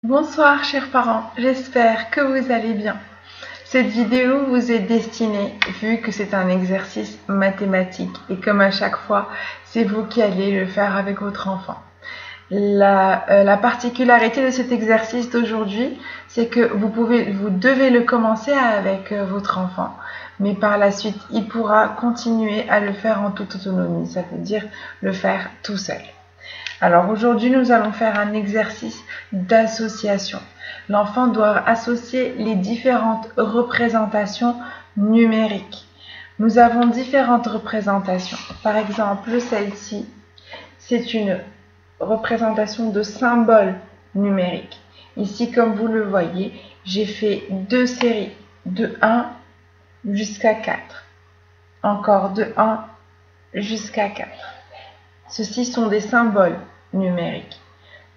Bonsoir chers parents, j'espère que vous allez bien. Cette vidéo vous est destinée vu que c'est un exercice mathématique et comme à chaque fois, c'est vous qui allez le faire avec votre enfant. La particularité de cet exercice d'aujourd'hui, c'est que vous devez le commencer avec votre enfant, mais par la suite, il pourra continuer à le faire en toute autonomie, ça veut dire le faire tout seul. Alors aujourd'hui, nous allons faire un exercice d'association. L'enfant doit associer les différentes représentations numériques. Nous avons différentes représentations. Par exemple, celle-ci, c'est une représentation de symboles numériques. Ici, comme vous le voyez, j'ai fait deux séries de 1 jusqu'à 4. Encore de 1 jusqu'à 4. Ceux-ci sont des symboles numériques.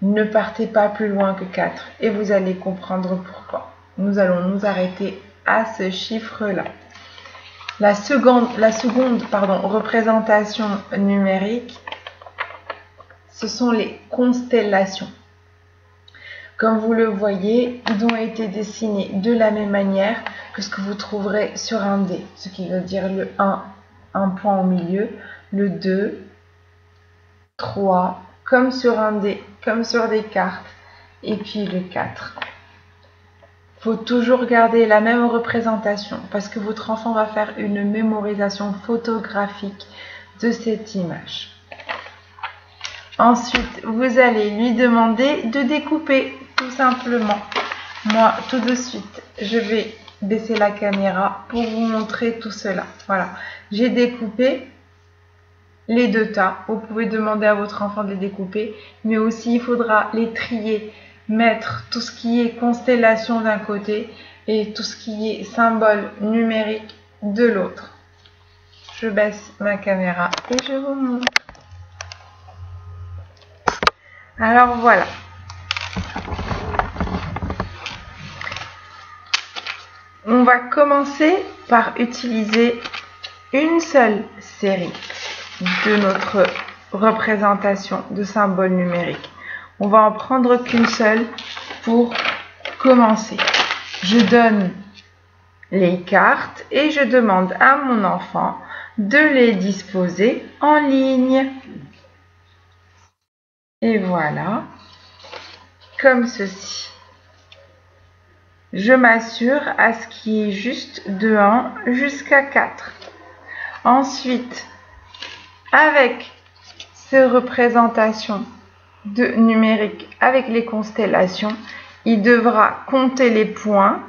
Ne partez pas plus loin que 4 et vous allez comprendre pourquoi. Nous allons nous arrêter à ce chiffre-là. La seconde représentation numérique, ce sont les constellations. Comme vous le voyez, ils ont été dessinés de la même manière que ce que vous trouverez sur un dé, ce qui veut dire le 1, un point au milieu, le 2, 3, comme sur un dé, comme sur des cartes, et puis le 4. Il faut toujours garder la même représentation parce que votre enfant va faire une mémorisation photographique de cette image. Ensuite, vous allez lui demander de découper, tout simplement. Moi, tout de suite, je vais baisser la caméra pour vous montrer tout cela. Voilà, j'ai découpé les deux tas. Vous pouvez demander à votre enfant de les découper, mais aussi il faudra les trier, mettre tout ce qui est constellation d'un côté et tout ce qui est symbole numérique de l'autre. Je baisse ma caméra et je vous montre. Alors voilà. On va commencer par utiliser une seule série de notre représentation de symboles numériques. On va en prendre qu'une seule pour commencer. Je donne les cartes et je demande à mon enfant de les disposer en ligne. Et voilà, comme ceci. Je m'assure à ce qui est juste de 1 jusqu'à 4. Ensuite, avec ces représentations numériques avec les constellations, il devra compter les points,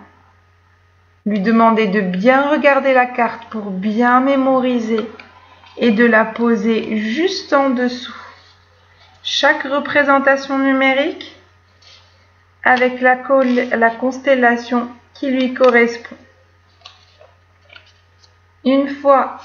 lui demander de bien regarder la carte pour bien mémoriser et de la poser juste en dessous. Chaque représentation numérique avec la constellation qui lui correspond. Une fois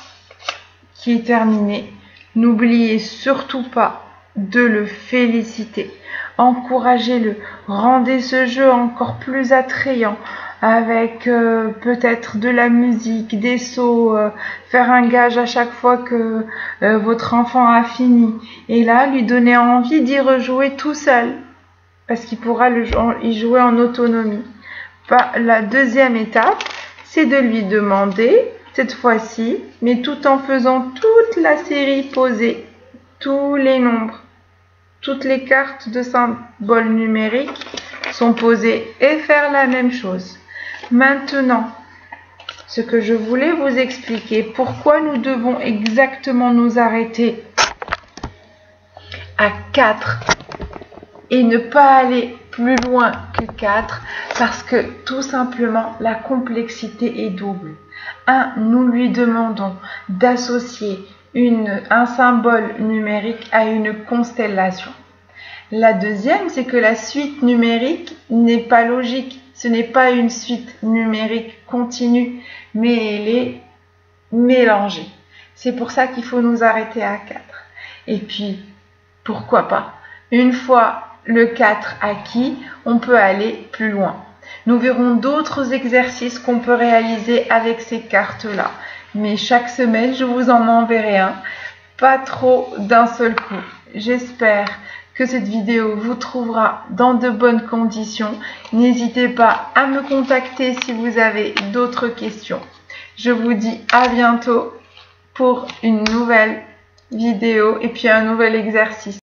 qu'il est terminé, n'oubliez surtout pas de le féliciter. Encouragez-le, rendez ce jeu encore plus attrayant avec peut-être de la musique, des sauts, faire un gage à chaque fois que votre enfant a fini. Et là, lui donner envie d'y rejouer tout seul parce qu'il pourra y jouer en autonomie. La deuxième étape, c'est de lui demander cette fois-ci, mais tout en faisant toute la série posée, tous les nombres, toutes les cartes de symboles numériques sont posées et faire la même chose. Maintenant, ce que je voulais vous expliquer, pourquoi nous devons exactement nous arrêter à 4 et ne pas aller plus loin que 4, parce que tout simplement la complexité est double. 1. Nous lui demandons d'associer un symbole numérique à une constellation. La deuxième, c'est que la suite numérique n'est pas logique. Ce n'est pas une suite numérique continue, mais elle est mélangée. C'est pour ça qu'il faut nous arrêter à 4. Et puis, pourquoi pas, une fois le 4 acquis, on peut aller plus loin. Nous verrons d'autres exercices qu'on peut réaliser avec ces cartes-là. Mais chaque semaine, je vous en enverrai un. Pas trop d'un seul coup. J'espère que cette vidéo vous trouvera dans de bonnes conditions. N'hésitez pas à me contacter si vous avez d'autres questions. Je vous dis à bientôt pour une nouvelle vidéo et puis un nouvel exercice.